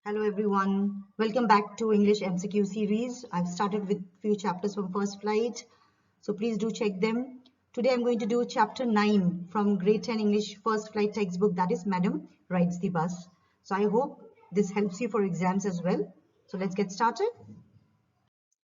Hello everyone, welcome back to English MCQ series. I've started with few chapters from First Flight, so please do check them. Today I'm going to do chapter 9 from grade 10 English First Flight textbook, that is Madam Rides the Bus. So I hope this helps you for exams as well. So let's get started.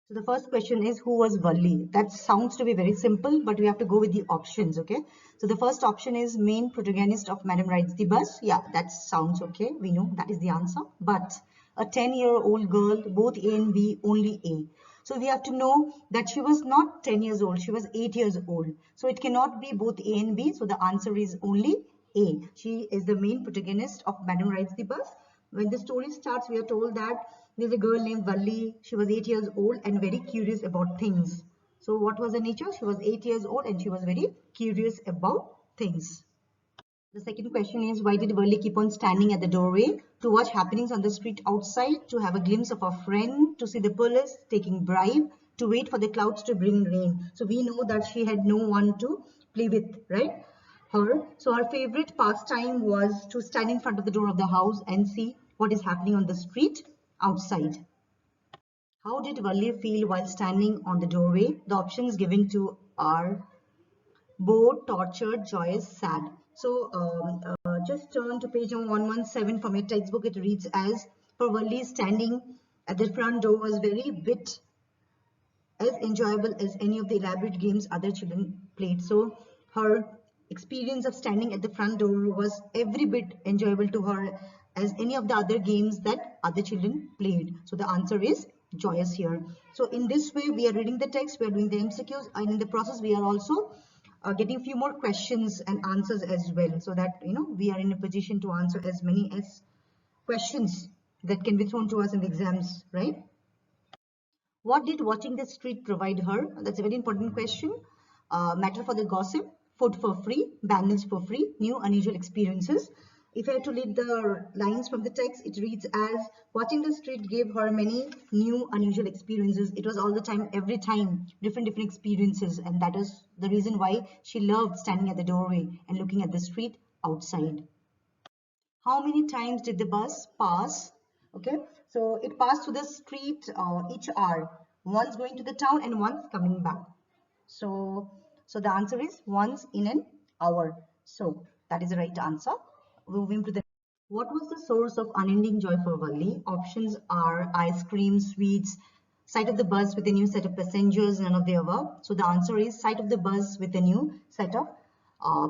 So the first question is, who was Valli? That sounds to be very simple, but we have to go with the options, okay? So the first option is main protagonist of Madam Rides the Bus. Yeah, that sounds okay. We know that is the answer. But a 10-year-old girl, both A and B, only A. So we have to know that she was not 10 years old, she was 8 years old. So it cannot be both A and B. So the answer is only A. She is the main protagonist of Madam Rides the Bus. When the story starts, we are told that there's a girl named Valli. She was 8 years old and very curious about things. So what was her nature? She was 8 years old and she was very curious about things. The second question is, why did Valli keep on standing at the doorway? To watch happenings on the street outside, to have a glimpse of her friend, to see the police taking bribe, to wait for the clouds to bring rain. So we know that she had no one to play with, right? So her favorite pastime was to stand in front of the door of the house and see what is happening on the street outside. How did Valli feel while standing on the doorway? The options given to are bored, tortured, joyous, sad. So just turn to page 117 from your textbook. It reads as, for Valli, standing at the front door was very bit as enjoyable as any of the elaborate games other children played. So her experience of standing at the front door was every bit enjoyable to her as any of the other games that other children played. So the answer is joyous here. So in this way, we are reading the text, we are doing the MCQs, and in the process, we are also getting few more questions and answers as well, so that we are in a position to answer as many as questions that can be thrown to us in the exams, right? What did watching the street provide her? That's a very important question. Matter for the gossip, food for free, bangles for free, new unusual experiences. If I had to read the lines from the text, it reads as, watching the street gave her many new unusual experiences. It was all the time, every time, different experiences. And that is the reason why she loved standing at the doorway and looking at the street outside. How many times did the bus pass? Okay, so it passed through the street each hour, once going to the town and once coming back. So the answer is once in an hour. So that is the right answer. Moving to the, what was the source of unending joy for Valli? Options are ice cream, sweets, sight of the bus with a new set of passengers, none of the above. So the answer is sight of the bus with a new set of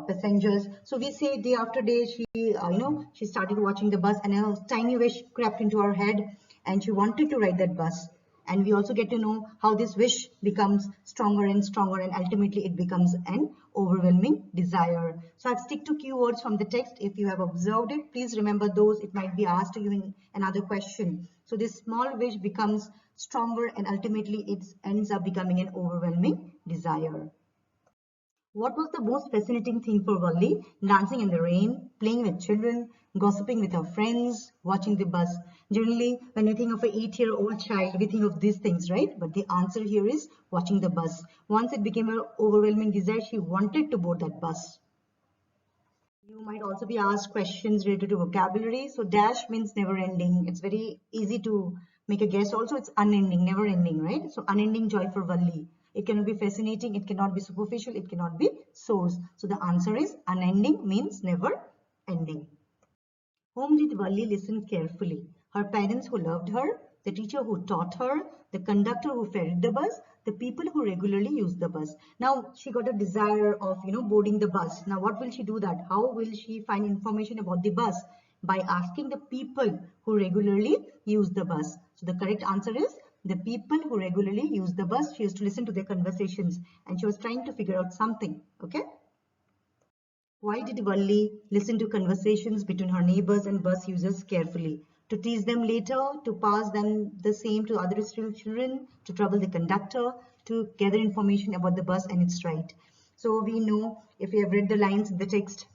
passengers. So we say day after day, she started watching the bus and a tiny wish crept into her head and she wanted to ride that bus. And we also get to know how this wish becomes stronger and stronger, and ultimately it becomes an overwhelming desire. So I've stick to keywords from the text. If you have observed it, please remember those. It might be asked to you in another question. So this small wish becomes stronger and ultimately it ends up becoming an overwhelming desire. What was the most fascinating thing for Valli? Dancing in the rain, playing with children, gossiping with her friends, watching the bus. Generally, when we think of an 8-year-old child, we think of these things, right? But the answer here is watching the bus. Once it became an overwhelming desire, she wanted to board that bus. You might also be asked questions related to vocabulary. So dash means never ending. It's very easy to make a guess. Also, it's unending, never ending, right? So unending joy for Valli. It cannot be fascinating. It cannot be superficial. It cannot be source. So the answer is unending means never ending. Whom did Valli listen carefully? Her parents who loved her, the teacher who taught her, the conductor who ferried the bus, the people who regularly used the bus. Now she got a desire of boarding the bus. Now what will she do that? How will she find information about the bus? By asking the people who regularly use the bus. So the correct answer is the people who regularly use the bus. She used to listen to their conversations and she was trying to figure out something. Okay. Why did Valli listen to conversations between her neighbors and bus users carefully? To tease them later, to pass them the same to other children, to trouble the conductor, to gather information about the bus and its ride. So we know, if you have read the lines in the text,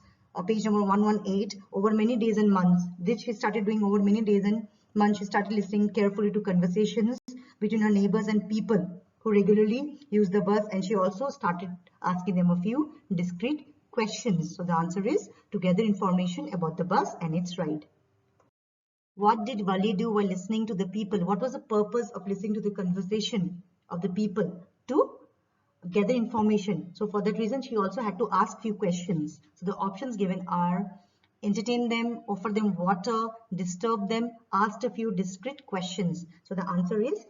page number 118, over many days and months, this she started doing over many days and months. She started listening carefully to conversations between her neighbors and people who regularly use the bus, and she also started asking them a few discrete questions. So the answer is to gather information about the bus and its ride. What did Vali do while listening to the people? What was the purpose of listening to the conversation of the people? To gather information. So for that reason, she also had to ask few questions. So the options given are entertain them, offer them water, disturb them, asked a few discrete questions. So the answer is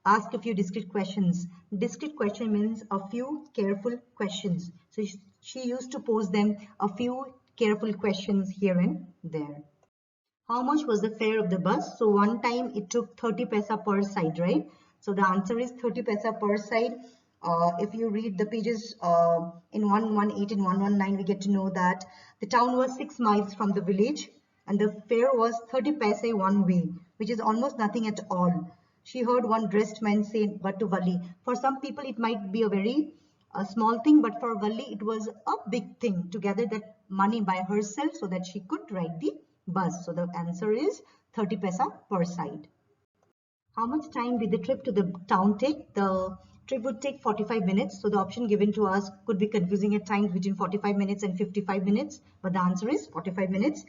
ask a few discrete questions. Discrete question means a few careful questions. So she used to pose them a few careful questions here and there. How much was the fare of the bus? So one time it took 30 paisa per side, right? So the answer is 30 paisa per side. If you read the pages in 118 and 119, we get to know that the town was 6 miles from the village and the fare was 30 paisa one way, which is almost nothing at all. She heard one dressed man say, but to Vali. For some people, it might be a very small thing, but for Vali, it was a big thing to gather that money by herself so that she could ride the bus. So the answer is 30 paisa per side. How much time did the trip to the town take? The trip would take 45 minutes. So the option given to us could be confusing at times between 45 minutes and 55 minutes, but the answer is 45 minutes.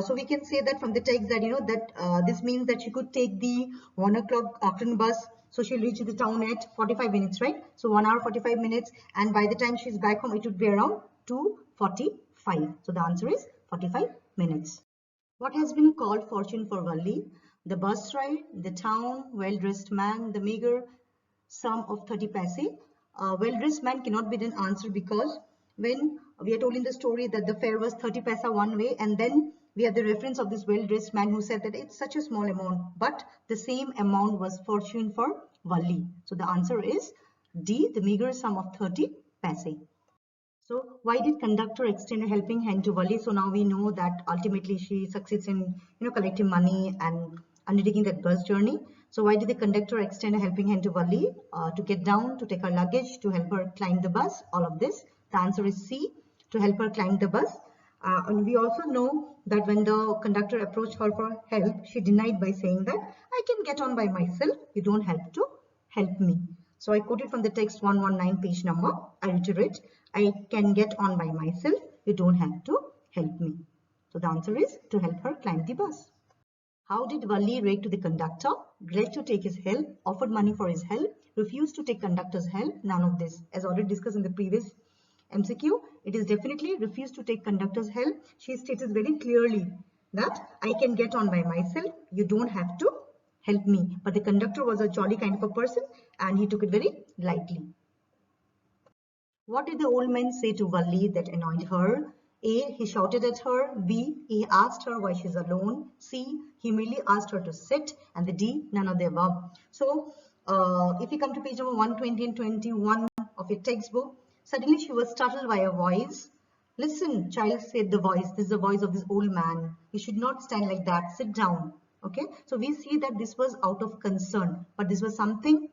So we can say that from the text that, this means that she could take the 1 o'clock afternoon bus. So she'll reach the town at 45 minutes, right? So 1 hour, 45 minutes. And by the time she's back home, it would be around 2:45. So the answer is 45 minutes. What has been called fortune for Valli? The bus ride, the town, well-dressed man, the meager sum of 30 paise. Well-dressed man cannot be an answer because when we are told in the story that the fare was 30 paisa one way, and then we have the reference of this well-dressed man who said that it's such a small amount, but the same amount was fortune for Valli. So the answer is D, the meager sum of 30 paise. So why did conductor extend a helping hand to Vali? So now we know that ultimately she succeeds in collecting money and undertaking that bus journey. So why did the conductor extend a helping hand to Vali to get down, to take her luggage, to help her climb the bus? All of this. The answer is C, to help her climb the bus. And we also know that when the conductor approached her for help, she denied by saying that I can get on by myself. You don't have to help me. So I quoted from the text 119 page number. I reiterate, I can get on by myself. You don't have to help me. So the answer is to help her climb the bus. How did Valli react to the conductor? Glad to take his help, offered money for his help, refused to take conductor's help. None of this. As already discussed in the previous MCQ, it is definitely refused to take conductor's help. She states very clearly that I can get on by myself. You don't have to help me. But the conductor was a jolly kind of a person and he took it very lightly. What did the old man say to Valli that annoyed her? A. He shouted at her. B. He asked her why she's alone. C. He merely asked her to sit. And the D. None of the above. So, if you come to page number 120 and 21 of your textbook, suddenly she was startled by a voice. Listen, child, said the voice. This is the voice of this old man. You should not stand like that. Sit down. Okay. So, we see that this was out of concern. But this was something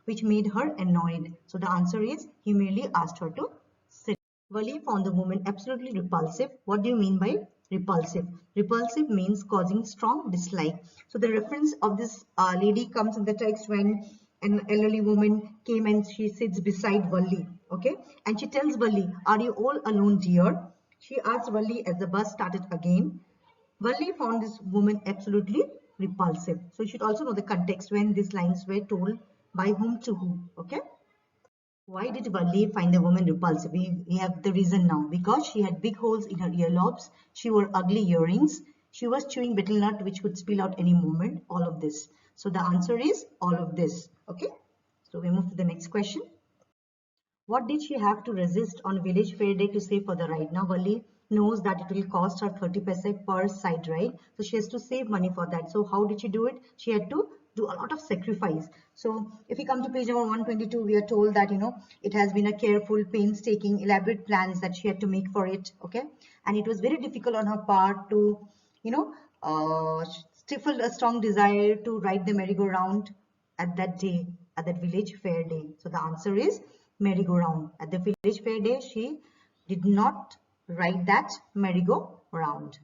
which made her annoyed. So the answer is he merely asked her to sit. Vali found the woman absolutely repulsive. What do you mean by repulsive? Repulsive means causing strong dislike. So the reference of this lady comes in the text when an elderly woman came and she sits beside Vali. Okay, and she tells Vali, "Are you all alone, dear?" She asked Vali as the bus started again. Valli found this woman absolutely repulsive. So you should also know the context when these lines were told by whom to whom. Okay. Why did Valli find the woman repulsive? We have the reason now. Because she had big holes in her earlobes. She wore ugly earrings. She was chewing betel nut which could spill out any moment. All of this. So the answer is all of this. Okay. So we move to the next question. What did she have to resist on village fair day to save for the ride? Now Valli knows that it will cost her 30 paise per side ride. So she has to save money for that. So how did she do it? She had to do a lot of sacrifice. So if we come to page number 122, we are told that, it has been a careful, painstaking, elaborate plans that she had to make for it. Okay. And it was very difficult on her part to, stifle a strong desire to ride the merry-go-round at that day, at that village fair day. So the answer is merry-go-round. At the village fair day, she did not ride that merry-go-round.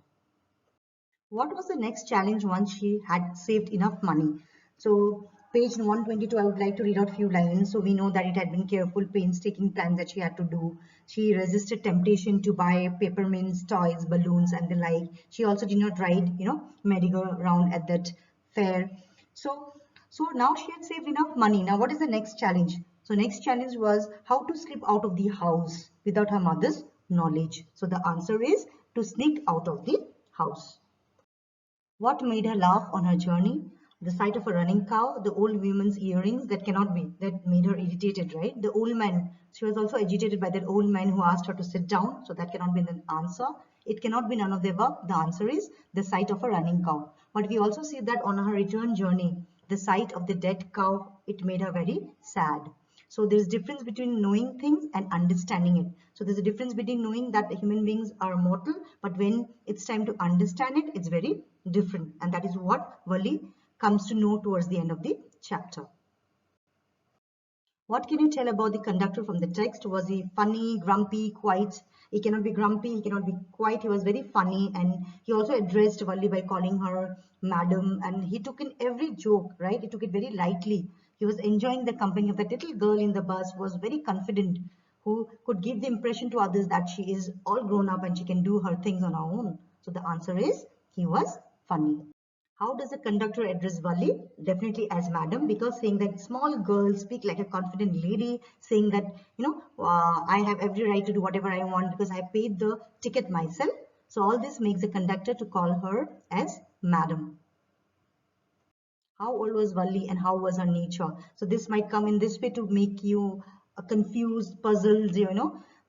What was the next challenge once she had saved enough money? So Page 122, I would like to read out a few lines. So we know that it had been careful, painstaking plans that she had to do. She resisted temptation to buy peppermints, toys, balloons, and the like. She also did not ride, merry-go-round at that fair. So now she had saved enough money. Now what is the next challenge? So next challenge was how to slip out of the house without her mother's knowledge. So the answer is to sneak out of the house. What made her laugh on her journey? The sight of a running cow, the old woman's earrings that made her irritated, right? The old man, she was also agitated by that old man who asked her to sit down, so that cannot be the answer. It cannot be none of the above. The answer is the sight of a running cow. But we also see that on her return journey, the sight of the dead cow, it made her very sad. So there's difference between knowing things and understanding it. So there's a difference between knowing that human beings are mortal, but when it's time to understand it, it's very different. And that is what Valli comes to know towards the end of the chapter. What can you tell about the conductor from the text? Was he funny, grumpy, quiet? He cannot be grumpy, he cannot be quiet. He was very funny, and he also addressed Valli by calling her madam, and he took in every joke, right? He took it very lightly. He was enjoying the company of that little girl in the bus, was very confident, who could give the impression to others that she is all grown up and she can do her things on her own. So the answer is he was funny. How does the conductor address Valli? Definitely as madam, because saying that small girls speak like a confident lady, saying that, I have every right to do whatever I want because I paid the ticket myself. So all this makes the conductor to call her as madam. How old was Valli and how was her nature? So this might come in this way to make you confused, puzzled,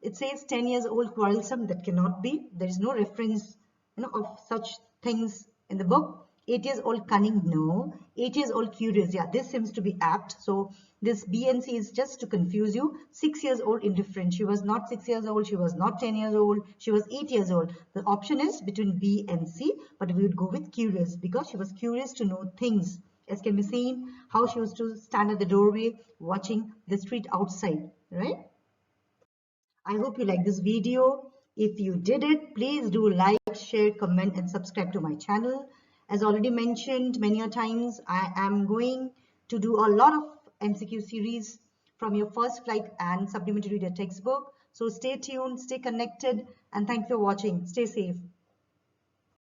It says 10 years old quarrelsome. That cannot be. There is no reference, of such things in the book. 8 years old cunning, no. 8 years old curious, yeah, this seems to be apt. So this B and C is just to confuse you. 6 years old indifferent. She was not 6 years old. She was not 10 years old. She was 8 years old. The option is between B and C, but we would go with curious because she was curious to know things. As can be seen, how she used to stand at the doorway watching the street outside, right? I hope you like this video. If you did it, please do like, share, comment, and subscribe to my channel. As already mentioned many a times, I am going to do a lot of MCQ series from your first flight and supplementary reader textbook. So stay tuned, stay connected, and thank you for watching. Stay safe.